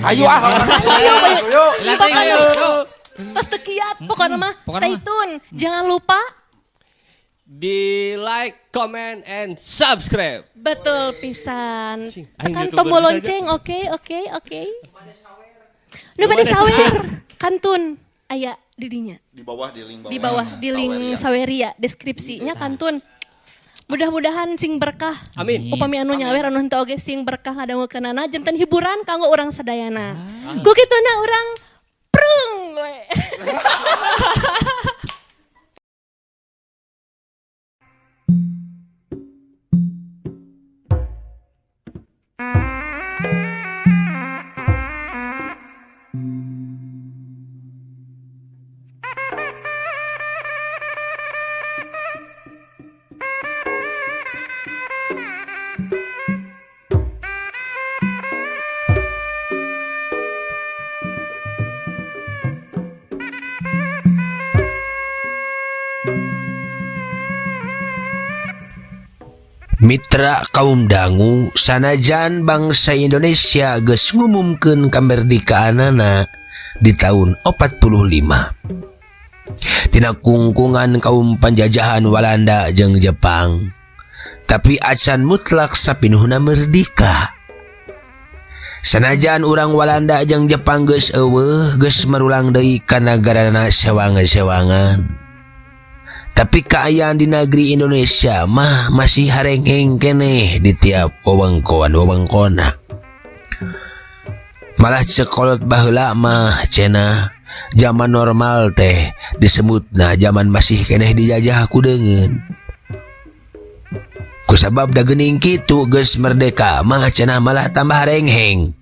Ayo Ayo. Terus tekiat pokoknya mah stay tune. Jangan lupa di like, comment, and subscribe. betul pisan. Tekan YouTuber tombol saja. lonceng. Oke. Nu bade sawer kantun aya didinya. Di bawah di link bawah. Di bawah di link Saweria deskripsinya kantun. Mudah-mudahan sing berkah. Amin. Upami anu nyawer anu henteu oge sing berkah ngadangukeunana janten hiburan kanggo urang sadayana. Ku kituna urang prung we. Mitra kaum dangu sanajan bangsa Indonesia geus ngumumkeun kamerdikaanana di tahun 45. Tina kungkungan kaum penjajahan Walanda jeung Jepang, tapi acan mutlak sapinuhna merdeka. Sanajan urang Walanda jeung Jepang geus eueuh geus marulang deui ka nagarana sewangan-sewangan. Tapi keayaan di negeri Indonesia mah masih harengheng keneh di tiap wewengkon-wewengkonna. Malah cekolot baheula mah cenah zaman normal teh disebutna zaman masih keneh dijajah ku deungeun. Kusabab da geuning kitu geus merdeka mah cenah malah tambah harengheng.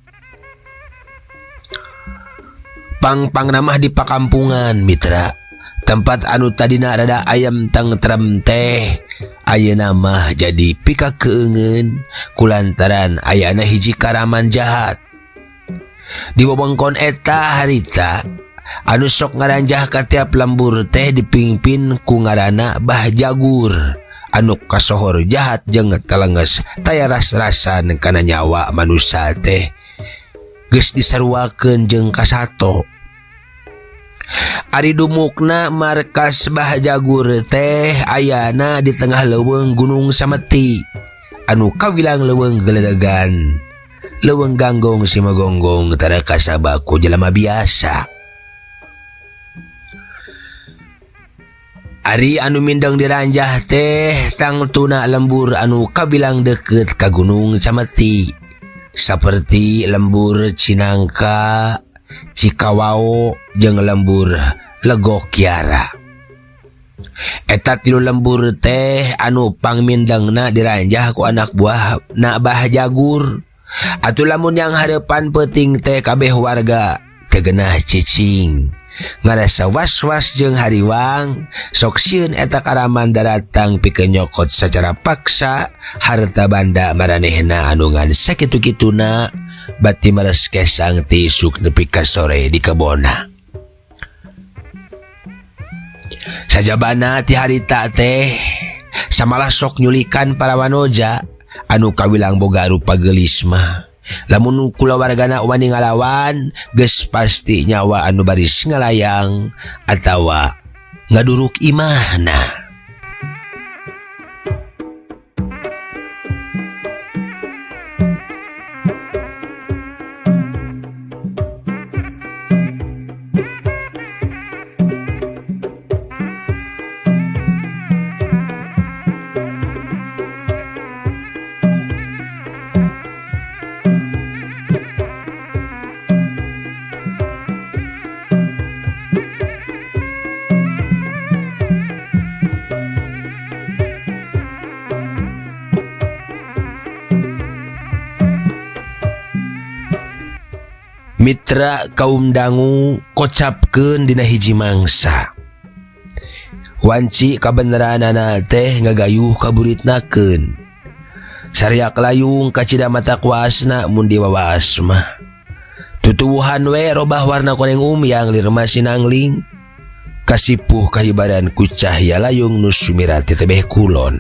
Pang-pang namah di pakampungan mitra. Tempat anu tadina rada ayam tentrem teh ayeuna mah jadi pikakeungeun kulantaran ayana hiji karaman jahat. Di wewengkon eta harita anu sok ngaranjah ka tiap lembur teh dipingpin ku ngaranna Bah Jagur anu kasohor jahat jeung telenges taya ras-rasan kana nyawa manusia teh geus disaruakeun jeung kasato. Ari dumukna markas Bah Jagur teh ayana di tengah leuweung Gunung Sameti anu kawilang leuweung geledegan, leuweung ganggong simagonggong tara kasaba ku jelema biasa. Ari anu mindeng diranjah teh tangtuna lembur anu kabilang deukeut ka Gunung Sameti saperti lembur Cinangka, Cikawao jeung lembur Legok Kiara. Eta tilu lembur teh anu pangmindengna diranjah ku anak buah na Bah Jagur. Atuh lamun yang hareupan peuting teh kabeh warga teu geunah cicing. Ngarasa was-was jeung hariwang sok sieun eta karaman daratang pikeun nyokot sacara paksa harta banda maranehna anu ngan sakitu-kituna bati meres kesang tisuk nepi ka sore di kebona. Sajabana ti harita teh samalah sok nyulikan para wanoja anu kawilang boga rupa geulis mah. Lamun kulawargana wani ngalawan geus pasti nyawa anu baris ngalayang atawa ngaduruk imahna. Mitra kaum dangu kocapkeun dina hiji mangsa. Wanci kabeneranana teh ngagayuh kaburitnakeun. Sariak layung kacida mata kuasna mun diwawas mah. Tutuwuhan we robah warna koneng umyang lirma sinangling. Kasipuh kahibaran ku cahya layung nu sumirat ti tebeh kulon.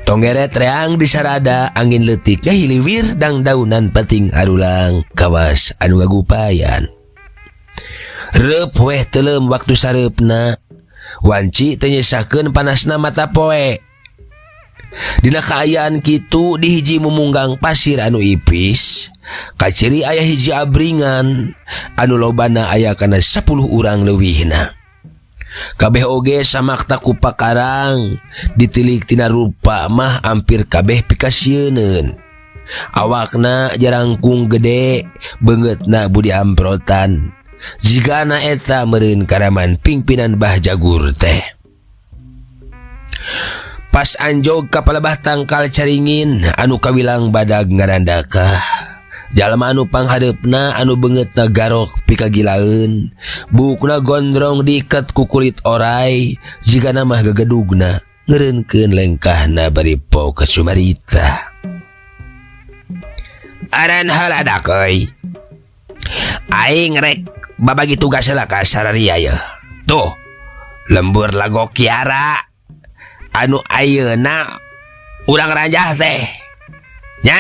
Tonggeret reang di sarada angin letik hiliwir dang daunan pating arulang kawas anu ngagupayan. Reup weh telem waktu sareupna. Wanci teu nyesakeun panasna mata poe. Dina kaayaan kitu di hiji mumunggang pasir anu ipis, kaciri aya hiji abringan anu lobana aya kana 10 urang leuwihna. Kabeh oge samakta ku pakarang, ditilik tina rupa mah ampir kabeh pikasieun. Awakna jarangkung gede, beungeutna budi amprotan. Jigana eta meureun karaman pingpinan Bah Jagur teh. Pas anjog ka palebah tangkal caringin anu kawilang badag ngarandaka. Jalma anu panghadeupna anu beungeutna garok pikagilaeun, bukna gondrong diiket ku kulit orai, jigana mah gagedugna ngeureunkeun lengkahna bari po ka Sumarita. Aran haladak euy. Aing rek babagi tugas heula ka sararia ye. Tuh, lembur lago Kiara anu ayeuna urang ranjah teh nya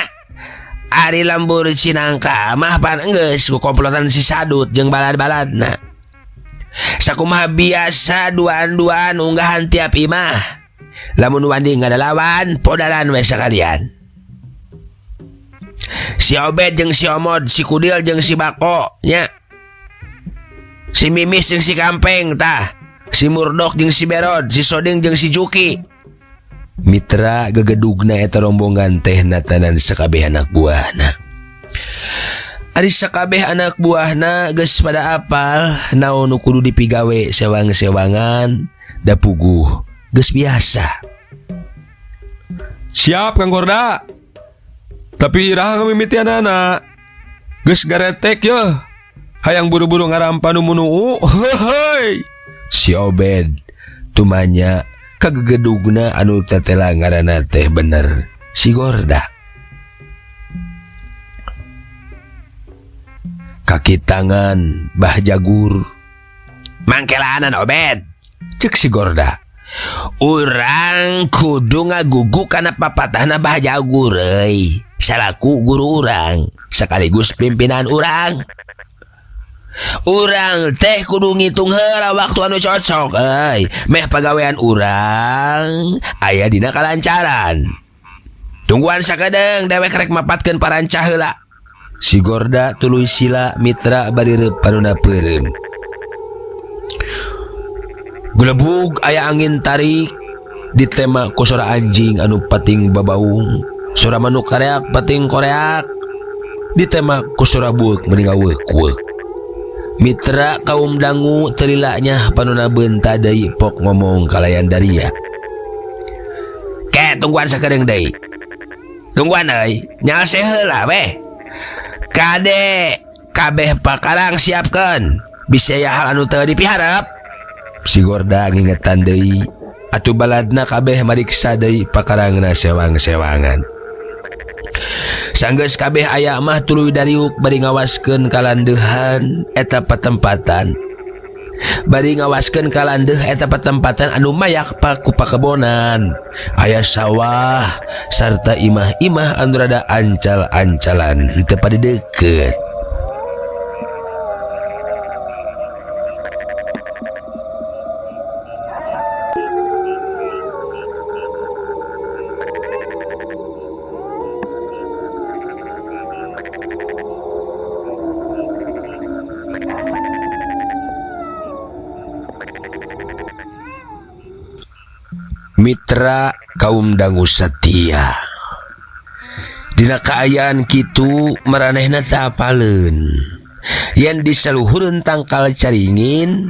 ari lembur Cinangka mah pan enggeus ku komplotan si Sadut jeung balad-baladna. Sakumaha biasa duaan-duaan unggahan tiap imah, lamun wandi ngadalawan podaran we sakalian. Si Obed jeung si Omod, si Kudil jeung si Bako nya, si Mimis jeung si Kampeng tah, si Murdok jeung si Berod, si Soding jeung si Juki. Mitra gagedugna eta rombongan teh natanan sakabeh anak buahna. Ari sakabeh anak buahna geus pada apal naon nu kudu dipigawe sewang-sewangan da puguh geus biasa. Siap Kang Gorda. Tapi iraha ngamimitianana. Geus garetek yeuh. Hayang buru-buru ngarampa nu munuu. Heuheuy. Si Obed tumanya kagegedugna anu tetela ngaranna teh bener si Gorda. Kaki tangan Bah Jagur. Mangkelanan Obed, cek si Gorda. Urang kudu ngagugu kana papatahna Bah Jagur euy. Salaku guru urang sekaligus pimpinan urang. Urang teh kudu ngitung heula waktu anu cocok euy. Meh pagawean urang aya dina kalancaran. Tungguan sakedeng dewek rek mapatkeun parancah heula. Si Gorda tuluy sila mitra bari reup panuna peureum. Gelebug aya angin tarik ditema ku sora anjing anu pating babaung. Sora manuk kareak pating koreak ditema ku sora bueuk mending weuk-weuk. Mitra kaum dangu terilanya panuna beunta deui pok ngomong kalayan daria. Ke tungguan sakedeng deui. Tungguan euy, nyaose heula weh. Kade kabeh pakarang siapkeun. Bisaya hal anu teu dipiharep. Si Gorda ngingetan deui. Atuh baladna kabeh mariksa deui pakarangna sewang-sewangan. Sanggeus kabeh aya mah tuluy dariuk bari ngawaskeun kalandeuhan eta patempatan. Bari ngawaskeun kalandeuh eta patempatan anu mayak ku pakebonan. Aya sawah sarta imah-imah anu rada ancal-ancalan teu pada deukeut. Mitra kaum dangu satia. Dina kaayaan kitu maranehna teu apaleun. Yen disaluhureun tangkal caringin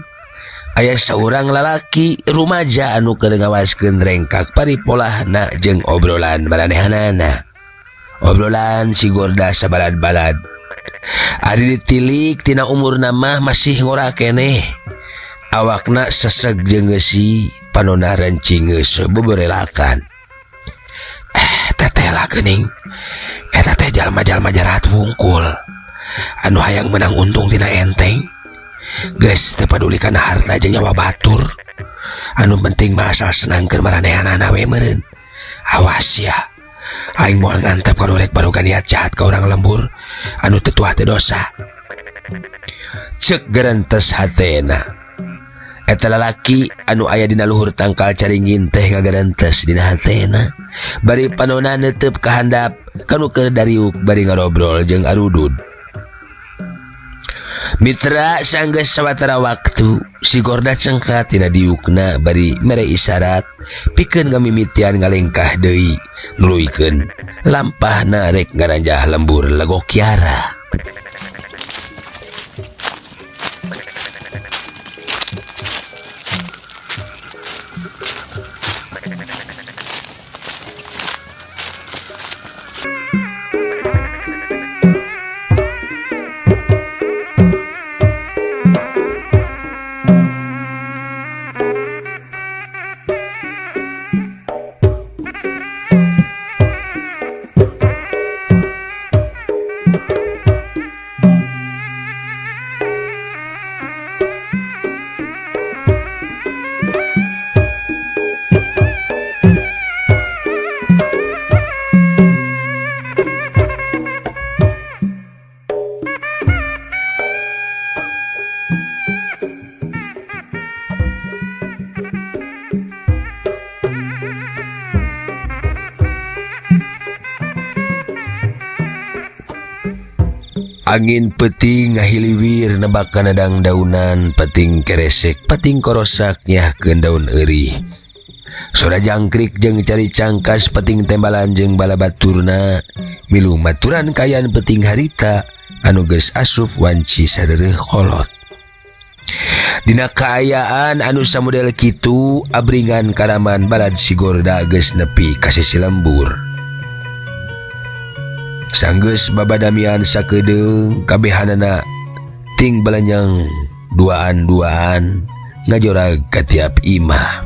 aya saurang lalaki rumaja anu keur ngawaskeun rengkak paripolahna jeung obrolan maranehanana. Obrolan si Gorda sabalad-balad. Ari ditilik tina umurna mah masih ngora keneh. Awakna seseg jeung geusi panonna rencing geus beberelakan. Teteh lah geuning. Eta teh jalma-jalma jarat wungkul anu hayang menang untung tina enteng. Geus teu paduli kana harta jeung nyawa batur. Anu penting mah asal senangkeun maranehanana we meureun. Awas ya. Aing moal ngantep ka rek baruga niat jahat ka orang lembur anu tetuah teu dosa. Ceuk gerentes hatena. Eta lalaki anu aya dina luhur tangkal caringin teh ngagerentes dina hatena. Bari panonna neuteup ka handap kanu keur dariuk bari ngarobrol jeung arudud. Mitra sanggeus sawatara waktu si Gorda cengkat tina diukna bari mere isyarat pikeun ngamimitian ngalengkah deui nuluykeun lampahna rek ngaranjah lembur legok Kiara. Angin peting ngahiliwir nebakan nadang daunan peting keresek peting korosak nyahkeun daun euri. Sora jangkrik jeung cari cangkas peting tembalan jeung balabaturna milu maturan kayan peting harita anu geus asup wanci sareureuh kolot. Dina kaayaan anu samodel kitu abringan karaman balad si Gorda geus nepi ka sisi lembur. Sanggeus babadamian sakedeung kabehanana ting balanyang duaan-duaan ngajorag ka tiap imah.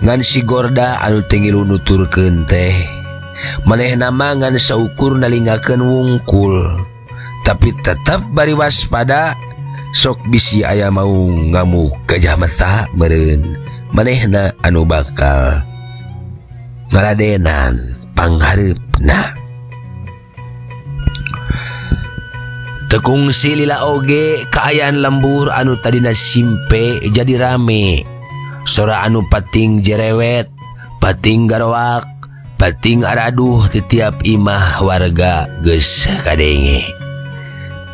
Ngan si Gorda anu tengilu nuturkeun teh manehna mah ngan saukur nalingakeun wungkul tapi tetep bari waspada sok bisi aya mau ngamuk gajah mata meureun manehna anu bakal ngaladenan panghareupna. Tekung silila oge kaayaan lembur anu tadina simpe jadi rame. Sora anu pating jerewet, pating garowak, pating araduh ti tiap imah warga geus kadenge.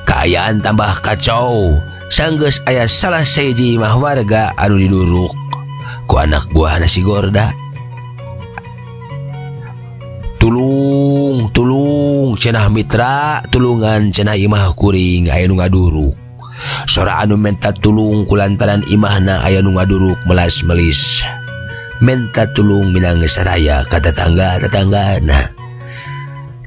Kaayaan tambah kacau sanggeus aya salah sahiji imah warga anu diduruk ku anak buahna si Gorda. Tulung cenah mitra tulungan cenah imah kuring aya nu ngaduruk. Sora anu menta tulung kulantaran imahna aya nu ngaduruk melas melis menta tulung minang saraya ka tetangga-tetanggana.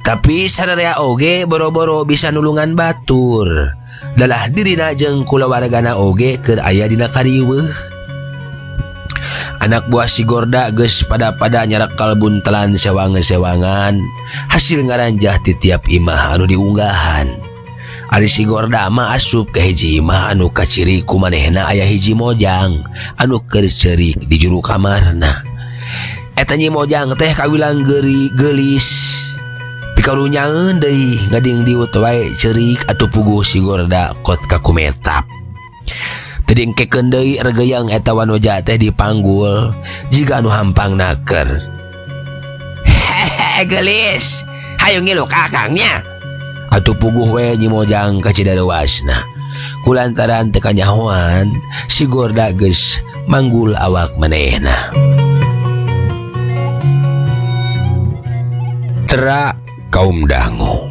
Tapi sararea oge boro-boro bisa nulungan batur dalah dirina jeung kulawargana oge keur aya dina kariweuh. Anak buah si Gorda geus pada-pada nyarekal buntelan sewangan-sewangan hasil ngaranjah ti tiap imah anu diunggahan. Ari si Gorda mah asup ka hiji imah anu kaciri ku manehna aya hiji mojang anu keur ceurik di juru kamarna. Eta nyi mojang teh kawilang gelis pikarunyaeun deui ngading diut wae ceurik atuh puguh si Gorda kot ka kumetap. Tedingkekeun deui regeyang eta wanoja teh dipanggul jiga anu hampang naker. Hehe gelis, hayu ngilu ka akangnya. Atuh puguh we nyi mojang ka cidarewasna. Kulantaran teu kanyahoan si Gorda geus manggul awak manehna. Tera kaum dangu.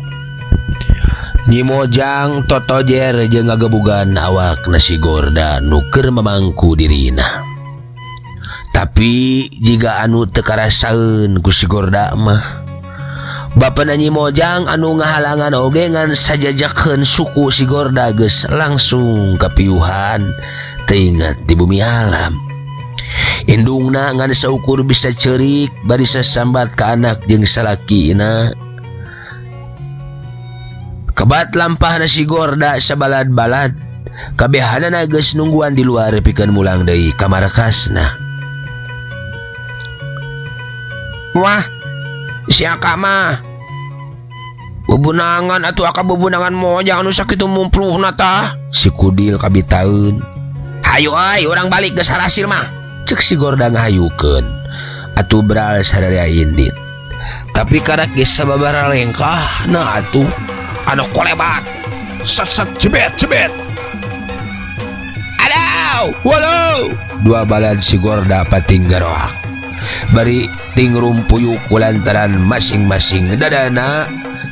Nyi mojang totojer jeung ngagebugan awak nasi Gorda nu keur mamangku dirina. Tapi jiga anu teu karasaeun ku si Gorda mah bapana nyi mojang anu ngahalangan oge ngan sajajakeun suku si Gorda geus langsung kapiuhan teingat di bumi alam. Indungna ngan saukur bisa ceurik bari sasambat ka anak jeung salakina. Kebat lampah nasi Gorda sabalad-balad kabehanana geus nungguan di luar pikeun mulang deui ka markasna. Wah, siaka mah bubunangan atuh aka bubunangan mojang anu sakitu mumpluhna tah. Si Kudil kabitaeun. Hayu euy urang balik geus harasil mah. Cek si Gorda ngahayukeun. Atuh beral sadaya indit. Tapi kada geus sababaraha lengkah na atuh anu kolebat. Sat cebet. Aduh, walau. Dua balad si Gorda pating garoak. Bari ting rumpuyuk kulantaran masing-masing dadana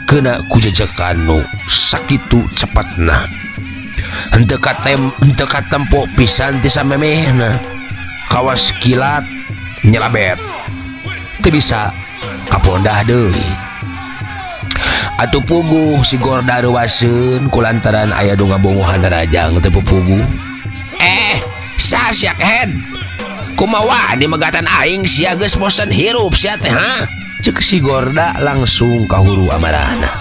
kena kujajakan nu sakitu cepatna. Henteu katempo pisan ti samemehna. Kawas kilat nyelabet. Teu bisa kapondah deui. Atuh puguh si Gorda reuaseun kulantaran aya nu ngabongohan rajang teu puguh. Sasyak head. Kumaha di megatan aing sia geus bosen hirup sia teh ha. Cek si Gorda langsung kahuru amarahna.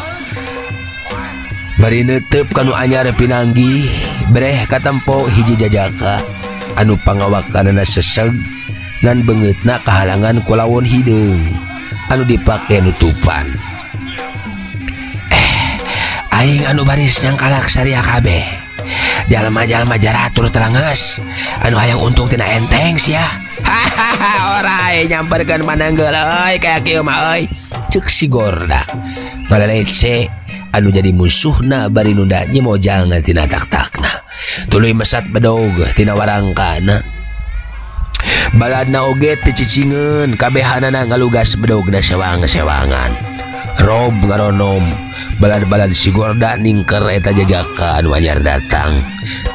Bari neuteup kanu anyar pinanggih breh katempo hiji jajaka anu pangawakanana seseg ngan beungeutna kahalangan ku lawon hideung anu dipake nutupan. Aing anu baris yang kalak saria kabeh. Jalma-jalma jaratur telanges anu hayang untung tina enteng sia. Hahaha orai nyamperkeun mananggel euy kayak kieu mah euy. Ceuk si Gorda ngalalece anu jadi musuhna bari nunda nyemojang tina tak-takna. Tuluy mesat bedog tina warangkana. Baladna oge teu cicingeun kabehanana ngalugas bedogna sewang-sewangan. Rob ngaronom balad-balad si Gorda ningker eta jajaka anu anyar datang.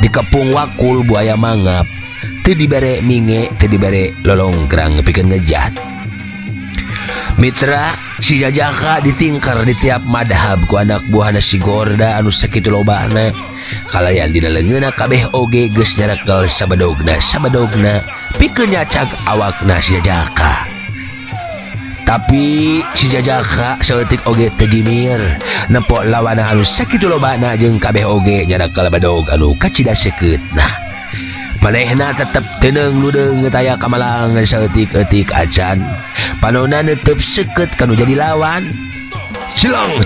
Dikepung wakul buaya mangap. Teu dibere minge, teu dibere lolongkrang pikeun ngejat. Mitra si jajaka ditingker di tiap madhab ku anak buahna si Gorda anu sakitu lobana. Kalayan dina leungeunna kabeh oge geus nyarekel sabadogna pikeun nyacag awakna si jajaka. Tapi si jajaka saeutik oge teu gimir nempo lawana anu sakitu lobana jeung kabeh oge nyarekel badog anu kacidasekeutna. Manehna tetep teuneng ludeung taya kamalang saeutik-eutik acan. Panonna neuteup seukeut kanu jadi lawan. Celeng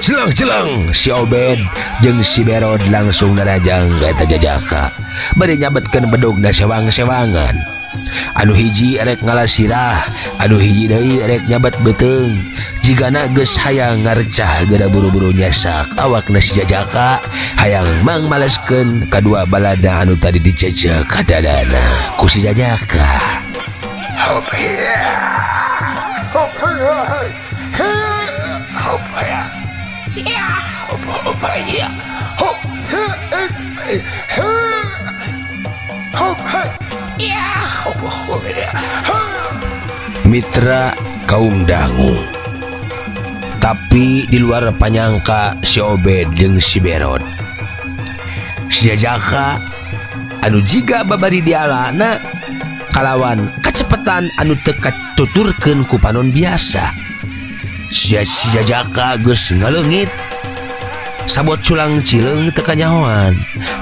si Obed jeung si Berod langsung narajang ka eta jajaka. Bari nyabetkeun bedogna sewang-sewangan. Anu hiji erek ngalasirah, anu hiji deui erek nyabat beuteung. Jigana geus hayang ngarcah geura buru-buru nyasak awakna si jajaka, hayang mangmaleskeun kadua balada anu tadi dicecek ka dadana ku si jajaka. Hop ya. Mitra kaum dangu. Tapi di luar panyangka si Obed jeung si Berod. Si jajaka anu jiga babari dialana kalawan kacepetan anu teu katuturkeun ku panon biasa. Si jajaka geus ngaleungit. Sabot culang cileung teu kanyahoan.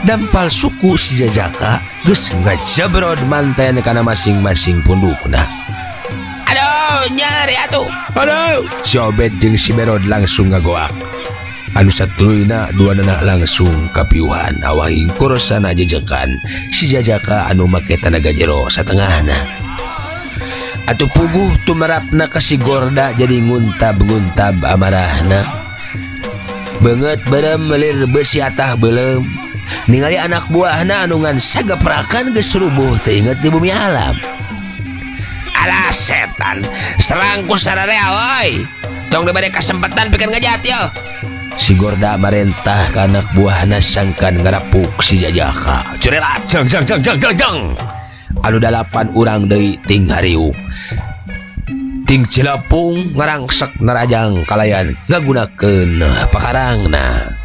Dampal suku si jajaka geus ngajabrod manten kana masing-masing pundukna. Aduh, nyari atuh. Aduh, si Obed jeung si Berod langsung ngagoak. Anu satuluyna duanana langsung kapiuhan awahing kurosana jajakan si jajaka anu make tanaga jero satengahna. Atuh puguh tumarapna ka si Gorda jadi nguntab-nguntab amarahna. Beungeut berem melir beusi atah beuleum. Ningali anak buahna anu ngan sagaprakan geus rubuh teu inget di bumi alam. Alah setan, serang ku sararea euy. Tong dibere kasempatan pikeun ngajat yo. Si Gorda marentah ka anak buahna sangkan ngarapuk si jajaka. Curela jang. Anu 8 urang deui ting hariu. Ting Cilapung ngarangsek narajang kalayan ngagunakeun pakarangna.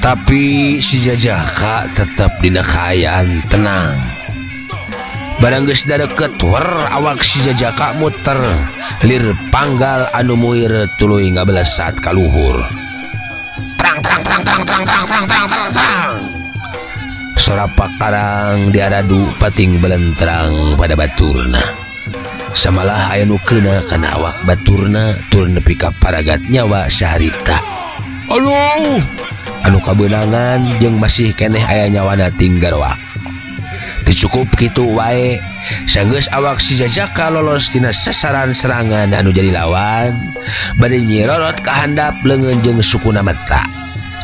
Tapi si Jajaka tetap dina kaayaan tenang. Barang geus da deket awak si Jajaka muter lir panggal anu muir tuluy ngabelesat ka luhur. Terang. Sora pakarang diaradu pating belentrang pada baturna. Samalah aya nu keuna kana awak baturna turun nepi ka paragat nyawa saharita. Aduh. Anu kabeunangan jeung masih keneh aya nyawana tinggarwak. Teu cukup kitu wae, sanggeus awak si Jajaka lolos tina sasaran serangan anu jadi lawan, bade nyirorot ka handap leungeun jeung sukuna mata.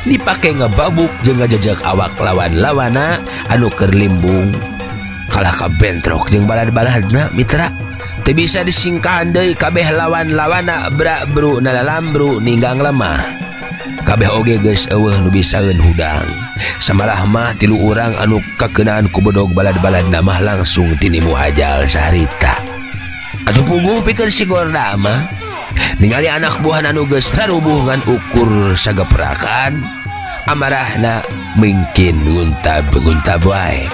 Dipake ngababuk jeung ngajajak awak lawan-lawana anu keur limbung. Kalah ka bentrok jeung balad-baladna mitra. Teu bisa disingkahan deui kabeh lawan-lawana bra-bru nalalambru ninggang lemah. Kabeh oge geus eueuh nu bisaeun hudang. Samalah mah 3 urang anu kakeunaan ku bodog balad-baladna mah langsung tinimu ajal saharita. Atuh puguh pikeun si Gorda mah ningali anak buah anu geus rarubuh ngan ukur sageprakan, amarahna mungkin nguntab wae.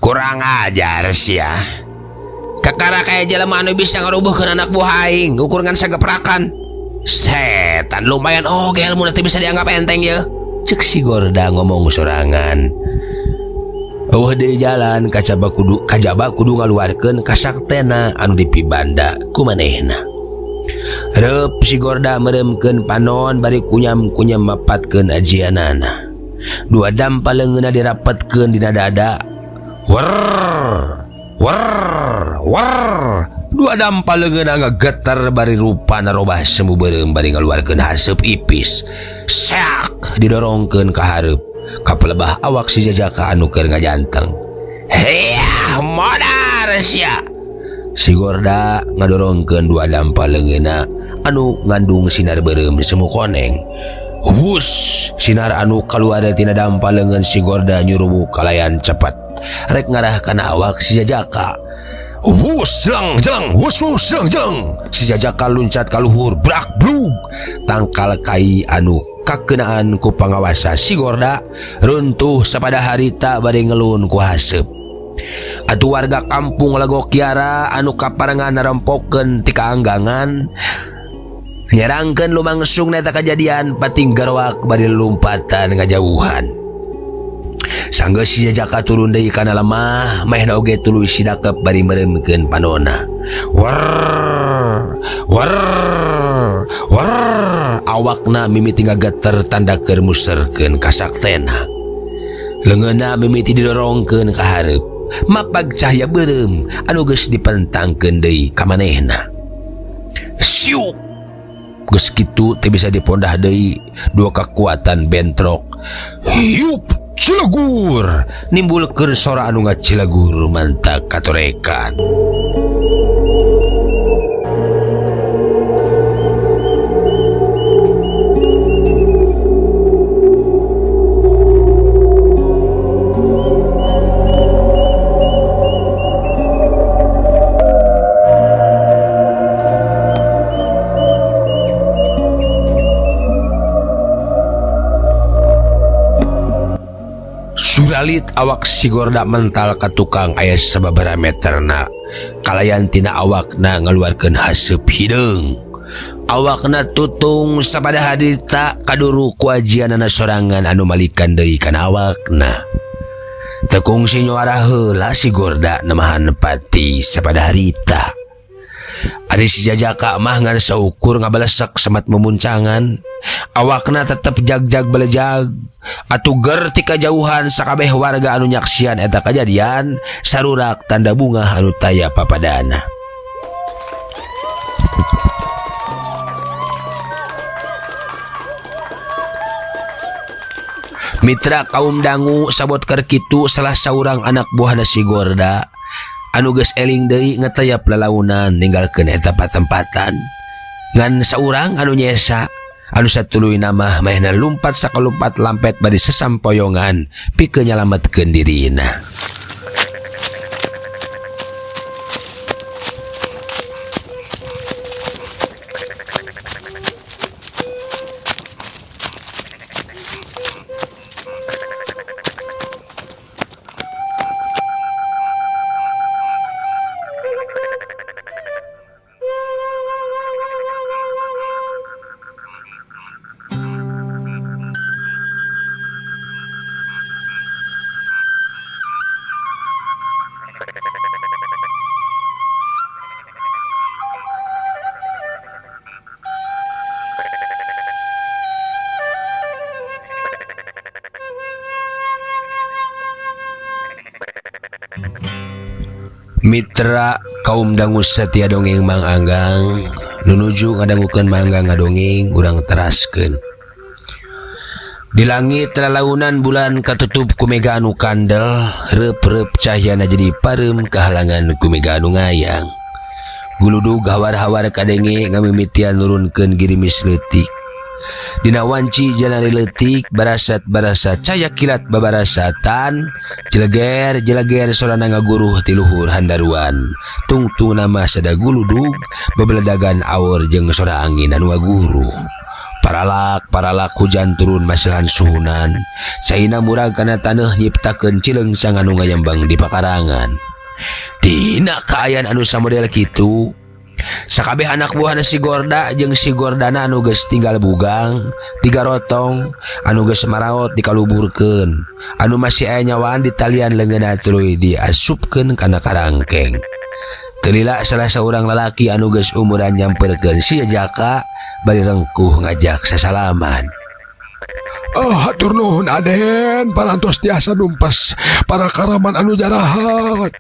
Kurang ajar sia. Kakara kaya jelema anu bisa ngarubuhkeun anak buah aing ukur ngan sageprakan. Setan lumayan oge ilmuna teh bisa dianggap enteng ye. Cek si Gorda ngomong sorangan. Eueuh deui jalan kajaba kudu ngaluarkeun kasaktena anu dipibanda ku manehna. Reup si Gorda meremkeun panon bari kunyam-kunyam mapatkeun ajianana. 2 dampal leungeunna dirapetkeun dina dada. War. 2 dampal leungeunna ngageter bari rupana robah semu beureum bari ngaluarkeun haseup ipis. Sak didorongkeun ka hareup ka pelebah awak si Jajaka anu keur ngajanteng. Heyah modar sia. Si Gorda ngadorongkeun 2 dampal leungeunna anu ngandung sinar beureum semu koneng. Hus, sinar anu kaluar tina dampal leungeun si Gorda nyurubu kalayan cepat. Rek ngarah kana awak si Jajaka. Hus, jeng, hus, jeng. Si Jajaka luncat ka luhur, brak brug. Tangkal kai anu kakeunaan ku pangawasa si Gorda runtuh sapada harita bari ngelun ku haseup. Atuh warga kampung Lago Kiara anu kaparengan narempokeun ti kaanggangan nyerangkeun lumangsung neta kejadian pating garwak bari lompatan ngajauhan. Sanggeus si Jajaka turun deui kana lemah, mehna oge tuluy sidakep bari meremkeun panonna. War. Awakna mimiti ngageter tanda keur muserkeun kasaktena. Leungeunna mimiti didorongkeun ka hareup, mapag cahya beureum anu geus dipentangkeun deui ka manehna. Syuk. Geus kitu teu bisa dipondah deui 2 kekuatan bentrok. Hiup cilegur nimbulkeun sora anu ngacilegur mantak katorekan. Suralit awak si Gorda mental ka tukang aya sababaraha meterna. Kalayan tina awakna ngaluarkeun haseup hideung. Awakna tutung sabada hadita kaduru ku ajianana sorangan anu malikan deui kana awakna. Tekung si nyuara heula si Gorda nemahan nepati sabada harita. Ari si Jajaka mah ngan saukur ngabalesak semat memuncangan. Awakna tetep jag-jag belejag. Atuh ger ti kajauhan sakabeh warga anu nyaksian eta kajadian sarurak tanda bunga anu taya papadana. Mitra kaum dangu sabot keur kitu salah saurang anak buahna si Gorda anu geus eling deui ngetayap lalaunan ninggalkeun eta patempatan ngan saurang anu nyesa anu satuluy nama maehna lumpat sakalumpat lampet bari sesampoyongan pikeun nyalametkeun dirina. Mitra kaum dangu setia dongeng Mang Anggang nunuju ngadangukeun Mang Anggang ngadongeng urang teraskeun. Di langit lalaunan bulan katutup ku mega anu kandel reup-reup cahyana jadi pareum kahalangan ku mega anu ngayang. Guludug hawar-hawar kadenge ngamimitian nurunkeun girimis leutik. Dina wanci jalari leutik barasat-barasat caya kilat babarasatan jeleger sorana ngaguruh ti luhur handaruan tungtung nama sada guludug babeledagan aur jeung sora angin anu ngaguruh. Paralak hujan turun maseuhan suhunan saina murag kana taneuh nyiptakeun cileungsang anu ngayembang di pakarangan. Dina kaayaan anu samodel kitu sakabeh anak buahna si Gorda jeung si Gordana anu geus tinggal bugang digarotong anu geus maraot dikaluburkeun anu masih aya nyawaan di talian leungeunna tuluy diasupkeun kana karangkeng. Telila salah saurang lalaki anu geus umuran nyamperkeun si Jaka bari rengkuh ngajak sasalaman. Hatur nuhun Aden, parantos tiasa numpas para karaman anu jarahat.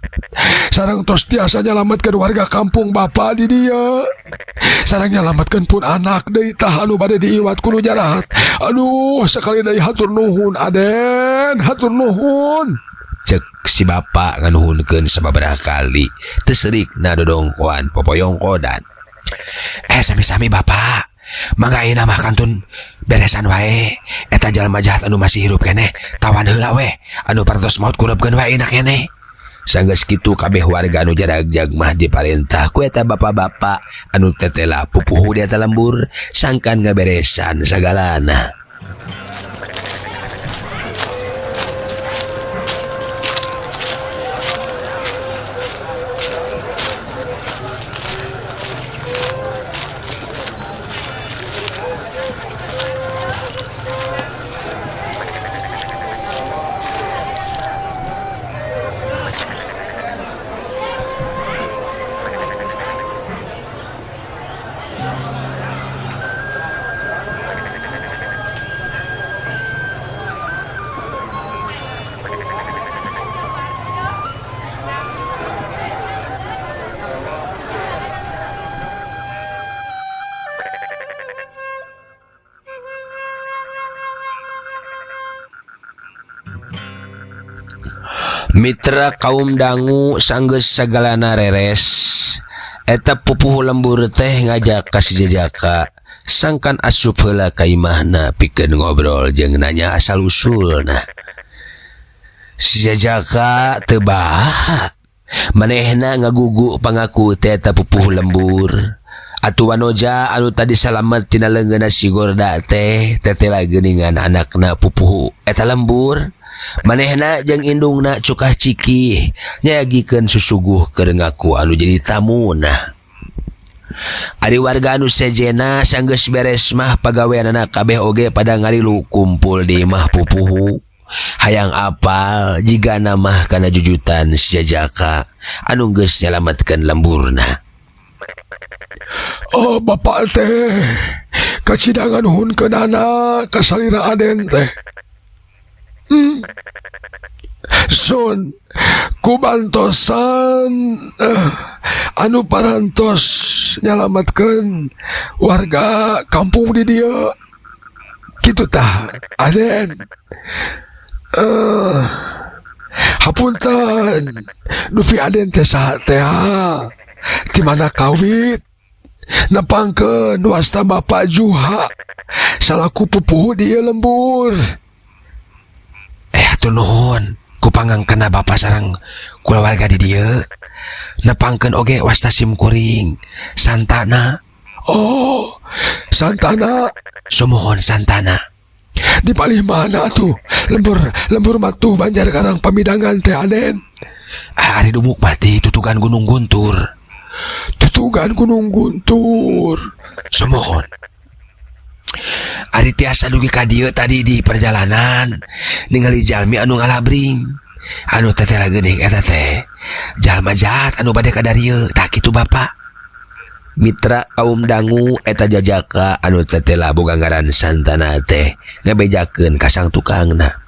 Sareng tos tiasa nyalametkeun warga kampung bapa di dieu. Sareng nyalametkeun pun anak deui tah anu bade diiwat ku nu jarahat. Aduh, sakali deui hatur nuhun Aden, hatur nuhun. Cek si bapa nganuhunkeun sababaraha kali teu seurikna dodongkoan popoyongkodan. Sami-sami Bapak. Mangga ayeuna mah kantun beresan wae eta jalma jahat anu masih hirup keneh tawan heula we anu parantos maot kureupkeun wae enak keneh. Sanggeus kitu kabeh warga anu jaragjag mah diparentah ku eta bapak-bapak anu tetela pupuhu di eta lembur sangkan ngaberesan sagalana. Mitra kaum dangu sanggeus sagalana reres eta pupuh lembur teh ngajak ka si Jajaka sangkan asup heula ka imahna pikeun ngobrol jeung nanya asal usulna. Si Jajaka teu baha manehna ngagugu pangaku teh eta pupuh lembur. Atuh wanoja anu tadi salamet tina leungeunna si Gorda teh tetela geuningan anakna pupuh eta lembur. Manehna jeung indungna cukah ciki nyagikeun susuguh keur ngaku anu jadi tamuna. Ari warga anu sejena sanggeus beres mah pagaweanana kabeh oge pada ngalilu kumpul di imah pupuhu. Hayang apal jiga namah kana jujutan si Jajaka anu geus nyalametkeun lemburna. Oh bapak teh kacidangan hunkeunana kasalira Aden teh. Sun kubantosan anu parantos nyalametkeun warga kampung di dieu. Kitu tah Aden. Hapunten dupi Aden teh saha teh di mana kawit nepangkeun wasta Bapak Juha salaku pupuh di lembur. Atuh nuhun ku pangangkeunna Bapak sareng kulawarga di dieu. Nepangkeun oge wasta simkuring santana. Oh santana Sumuhun santana. di palih mana tuh lembur matu Banjar Karang Pamidangan teh Aden. Ari dumuk mati tutugan Gunung Guntur. Tutugan Gunung Guntur. Sumuhun. Ari tiasa dugi ka dieu tadi di perjalanan ningali jalmi anu ngalabring. Anu tetela geuning eta teh jalma jahat anu bade ka darieu. Tah kitu Bapak. Mitra kaum dangu eta Jajaka anu tetela boga ngaran santana teh ngabejakeun ka sang tukangna.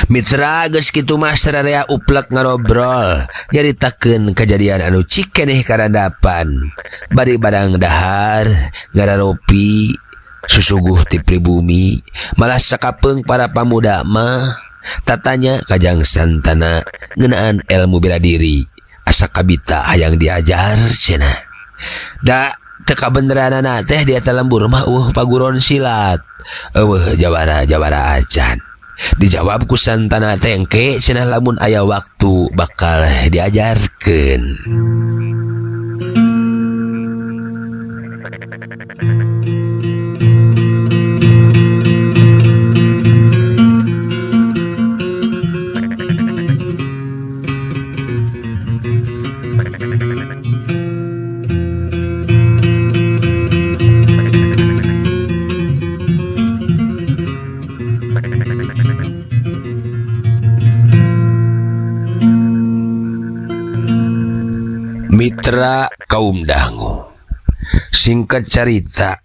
Mitra geus kitu mah sararea uplek ngarobrol nyaritakeun kejadian anu cik keneh karandapan. Bari barang dahar ngararopi susuguh ti pribumi malah sakapeung para pamuda mah tatanya kajang santana ngeunaan ilmu bela diri. Asa kabita hayang diajar cenah. Da teu kabeneranana teh di eta lembur mah paguron silat. Eueuh jawara acan. Dijawab ku santana teh engke cenah lamun aya waktu bakal diajarkeun. Mitra kaum dangu. Singkat carita,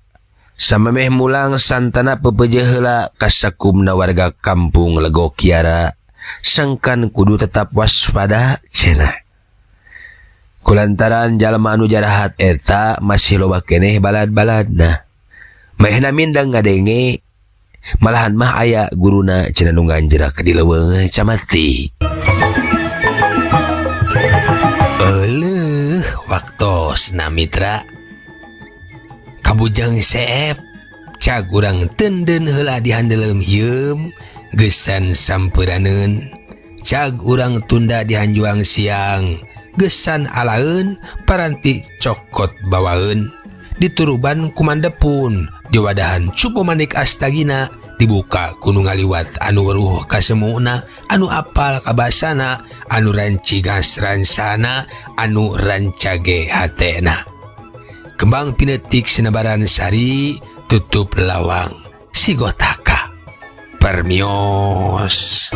samemeh mulang santana pepeujeuh heula ka sakumna warga kampung Lego Kiara, sangkan kudu tetap waspada cenah. Kulantaran jalma anu jarahat eta masih loba keneh balad-baladna. Mehna mindang ngadenge, malahan mah aya guruna cenah nu nganjerak di leuweung camati. Waktosna Mitra kabujang seep cag urang tenden heula dihandeleum hieum geusan sampuraneun cag urang tunda dihanjuang siang geusan alaeun paranti cokot bawaeun dituruban kumandepun diwadahan cupu manik astagina dibuka kudu ngaliwat anu weruh ka semuna anu apal ka basana anu rancigas ransana anu rancage hatena kembang pinetik senabaran sari tutup lawang si gotaka permios.